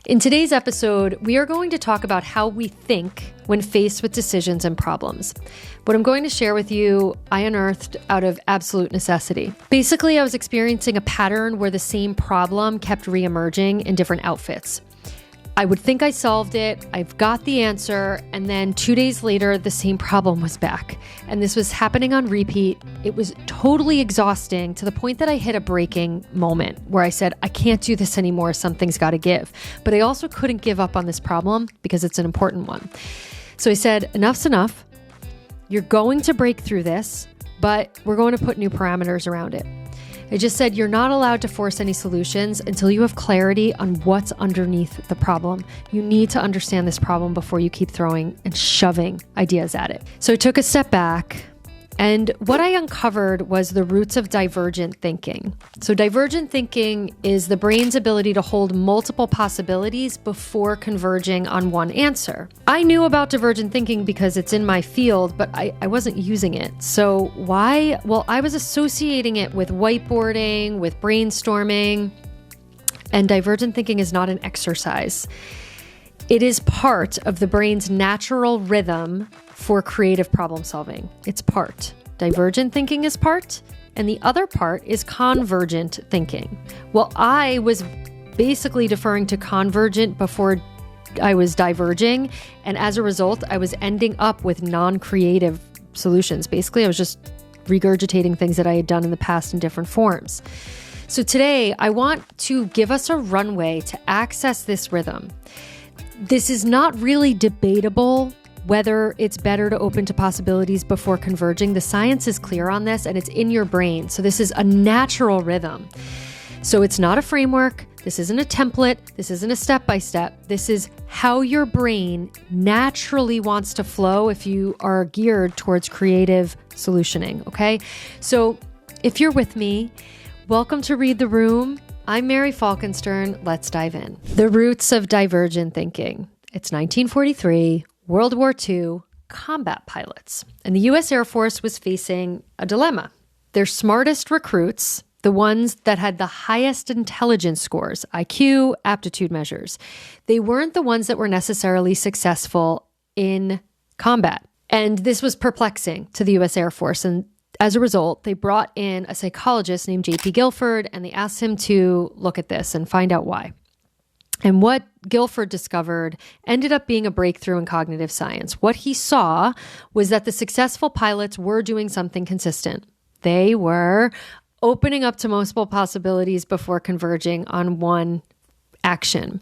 In today's episode, we are going to talk about how we think when faced with decisions and problems. What I'm going to share with you, I unearthed out of absolute necessity. Basically, I was experiencing a pattern where the same problem kept reemerging in different outfits. I would think I solved it, I've got the answer, and then 2 days later, the same problem was back. And this was happening on repeat. It was totally exhausting to the point that I hit a breaking moment where I said, I can't do this anymore, something's got to give. But I also couldn't give up on this problem because it's an important one. So I said, enough's enough. You're going to break through this, but we're going to put new parameters around it. I just said you're not allowed to force any solutions until you have clarity on what's underneath the problem. You need to understand this problem before you keep throwing and shoving ideas at it. So I took a step back, and what I uncovered was the roots of divergent thinking. So divergent thinking is the brain's ability to hold multiple possibilities before converging on one answer. I knew about divergent thinking because it's in my field, but I wasn't using it. So why? Well, I was associating it with whiteboarding, with brainstorming, and divergent thinking is not an exercise. It is part of the brain's natural rhythm for creative problem solving. It's part. Divergent thinking is part, and the other part is convergent thinking. Well, I was basically deferring to convergent before I was diverging, and as a result, I was ending up with non-creative solutions. Basically, I was just regurgitating things that I had done in the past in different forms. So today, I want to give us a runway to access this rhythm. This is not really debatable whether it's better to open to possibilities before converging. The science is clear on this, and it's in your brain. So this is a natural rhythm. So it's not a framework. This isn't a template. This isn't a step-by-step. This is how your brain naturally wants to flow if you are geared towards creative solutioning, okay? So if you're with me, welcome to Read the Room. I'm Mary Falkenstern. Let's dive in. The roots of divergent thinking. It's 1943, World War II, combat pilots. And the U.S. Air Force was facing a dilemma. Their smartest recruits, the ones that had the highest intelligence scores, IQ, aptitude measures, they weren't the ones that were necessarily successful in combat. And this was perplexing to the U.S. Air Force. And as a result, they brought in a psychologist named J.P. Guilford, and they asked him to look at this and find out why. And what Guilford discovered ended up being a breakthrough in cognitive science. What he saw was that the successful pilots were doing something consistent. They were opening up to multiple possibilities before converging on one action.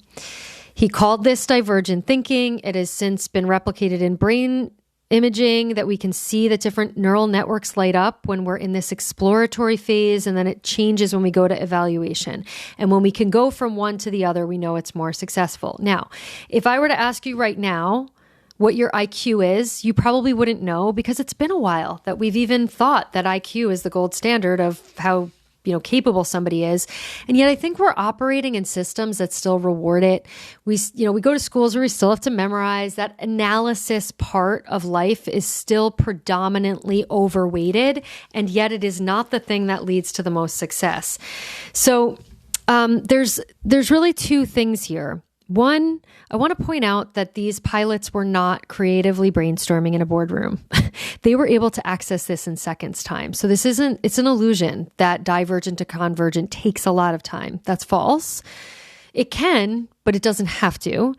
He called this divergent thinking. It has since been replicated in brain imaging, that we can see that different neural networks light up when we're in this exploratory phase, and then it changes when we go to evaluation. And when we can go from one to the other, we know it's more successful. Now, if I were to ask you right now what your IQ is, you probably wouldn't know, because it's been a while that we've even thought that IQ is the gold standard of how capable somebody is. And yet I think we're operating in systems that still reward it. We go to schools where we still have to memorize. That analysis part of life is still predominantly overweighted, and yet it is not the thing that leads to the most success. So there's really two things here. One, I want to point out that these pilots were not creatively brainstorming in a boardroom. They were able to access this in seconds time. So it's an illusion that divergent to convergent takes a lot of time. That's false. It can, but it doesn't have to.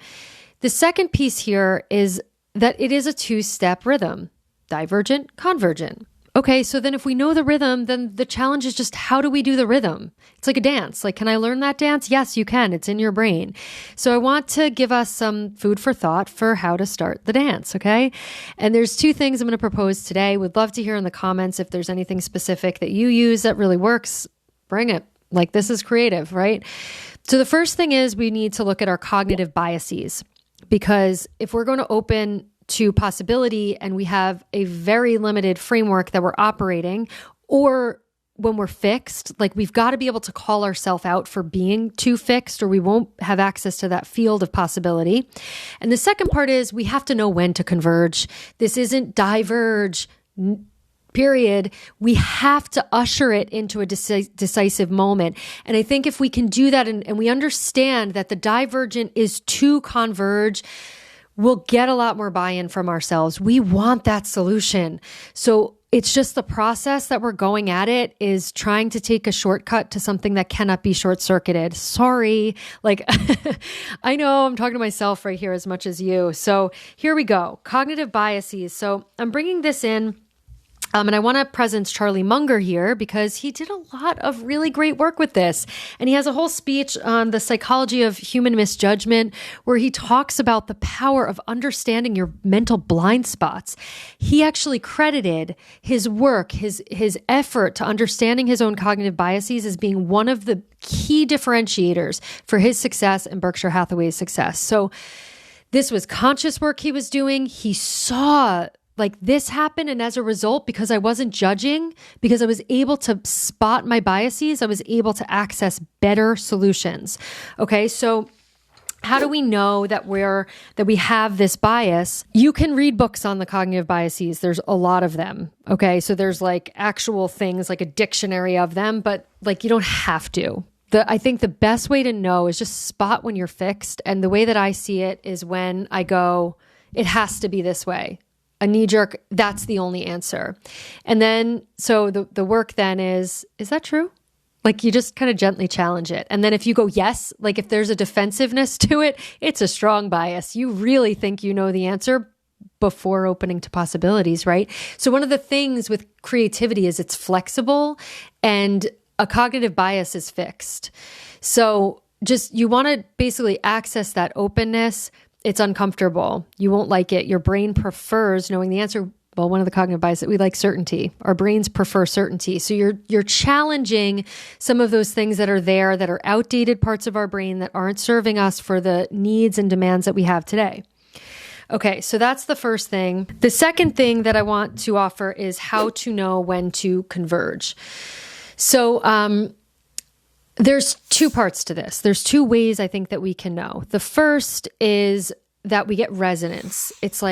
The second piece here is that it is a two-step rhythm: divergent, convergent. Okay, so then if we know the rhythm, then the challenge is just, how do we do the rhythm? It's like a dance. Like, can I learn that dance? Yes, you can. It's in your brain. So I want to give us some food for thought for how to start the dance, okay? And there's two things I'm going to propose today. Would love to hear in the comments if there's anything specific that you use that really works. Bring it. Like, this is creative, right? So the first thing is we need to look at our cognitive biases, because if we're going to open to possibility and we have a very limited framework that we're operating, or when we're fixed, like, we've got to be able to call ourselves out for being too fixed, or we won't have access to that field of possibility. And the second part is we have to know when to converge. This isn't diverge, period, we have to usher it into a decisive moment. And I think if we can do that and we understand that the divergent is to converge, we'll get a lot more buy-in from ourselves. We want that solution. So it's just the process that we're going at it is trying to take a shortcut to something that cannot be short-circuited. Sorry. I know I'm talking to myself right here as much as you. So here we go. Cognitive biases. So I'm bringing this in. And I want to present Charlie Munger here because he did a lot of really great work with this. And he has a whole speech on the psychology of human misjudgment where he talks about the power of understanding your mental blind spots. He actually credited his work, his effort to understanding his own cognitive biases as being one of the key differentiators for his success and Berkshire Hathaway's success. So this was conscious work he was doing. He saw this happened. And as a result, because I wasn't judging, because I was able to spot my biases, I was able to access better solutions. Okay. So how do we know that we have this bias? You can read books on the cognitive biases. There's a lot of them. Okay. So there's actual things like a dictionary of them, but you don't have to. I think the best way to know is just spot when you're fixed. And the way that I see it is when I go, it has to be this way. A knee jerk, that's the only answer. And then, so the work then is that true? You just kind of gently challenge it. And then if you go, yes, if there's a defensiveness to it, it's a strong bias. You really think you know the answer before opening to possibilities, right? So one of the things with creativity is it's flexible and a cognitive bias is fixed. So just, you want to basically access that openness. It's uncomfortable. You won't like it. Your brain prefers knowing the answer. Well, one of the cognitive biases, we like certainty. Our brains prefer certainty. So you're challenging some of those things that are there, that are outdated parts of our brain that aren't serving us for the needs and demands that we have today. Okay, so that's the first thing. The second thing that I want to offer is how to know when to converge. So, there's two parts to this. There's two ways I think that we can know. The first is that we get resonance. It's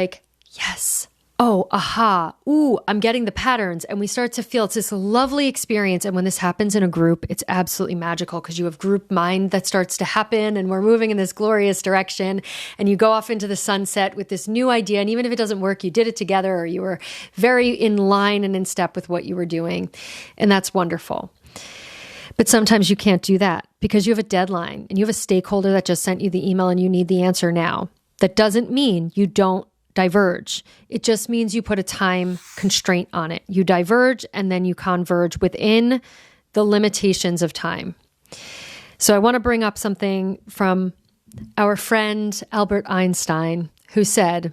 yes, oh, aha, ooh, I'm getting the patterns. And we start to feel it's this lovely experience. And when this happens in a group, it's absolutely magical because you have group mind that starts to happen and we're moving in this glorious direction. And you go off into the sunset with this new idea. And even if it doesn't work, you did it together or you were very in line and in step with what you were doing. And that's wonderful. But sometimes you can't do that because you have a deadline and you have a stakeholder that just sent you the email and you need the answer now. That doesn't mean you don't diverge. It just means you put a time constraint on it. You diverge and then you converge within the limitations of time. So I want to bring up something from our friend Albert Einstein, who said,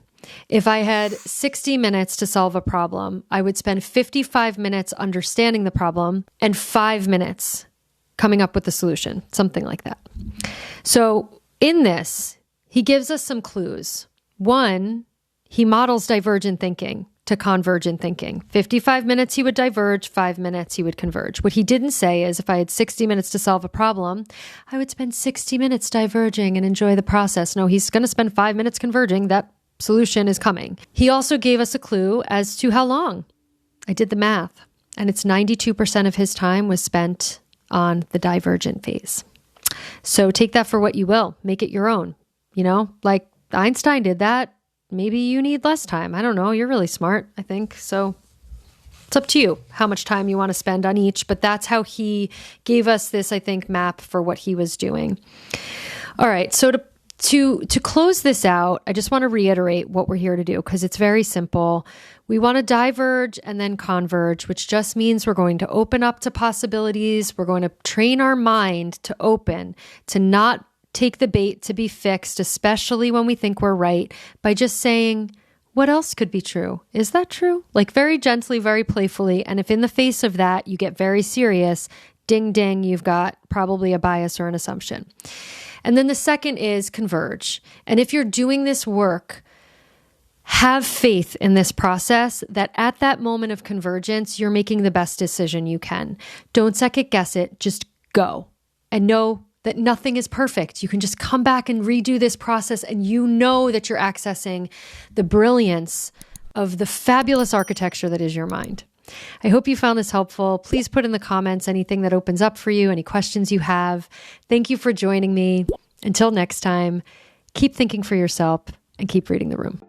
if I had 60 minutes to solve a problem, I would spend 55 minutes understanding the problem and 5 minutes coming up with the solution, something like that. So in this, he gives us some clues. One, he models divergent thinking to convergent thinking. 55 minutes he would diverge, 5 minutes he would converge. What he didn't say is if I had 60 minutes to solve a problem, I would spend 60 minutes diverging and enjoy the process. No, he's going to spend 5 minutes converging. That solution is coming. He also gave us a clue as to how long. I did the math, and it's 92% of his time was spent on the divergent phase. So take that for what you will. Make it your own. Einstein did that. Maybe you need less time. I don't know. You're really smart, I think. So it's up to you how much time you want to spend on each. But that's how he gave us this, I think, map for what he was doing. All right. So to close this out, I just want to reiterate what we're here to do because it's very simple. We want to diverge and then converge, which just means we're going to open up to possibilities. We're going to train our mind to open, to not take the bait, to be fixed, especially when we think we're right, by just saying, what else could be true? Is that true? Very gently, very playfully. And if in the face of that, you get very serious, ding, ding, you've got probably a bias or an assumption. And then the second is converge. And if you're doing this work, have faith in this process that at that moment of convergence, you're making the best decision you can. Don't second guess it. Just go and know that nothing is perfect. You can just come back and redo this process and you know that you're accessing the brilliance of the fabulous architecture that is your mind. I hope you found this helpful. Please put in the comments anything that opens up for you, any questions you have. Thank you for joining me. Until next time, keep thinking for yourself and keep reading the room.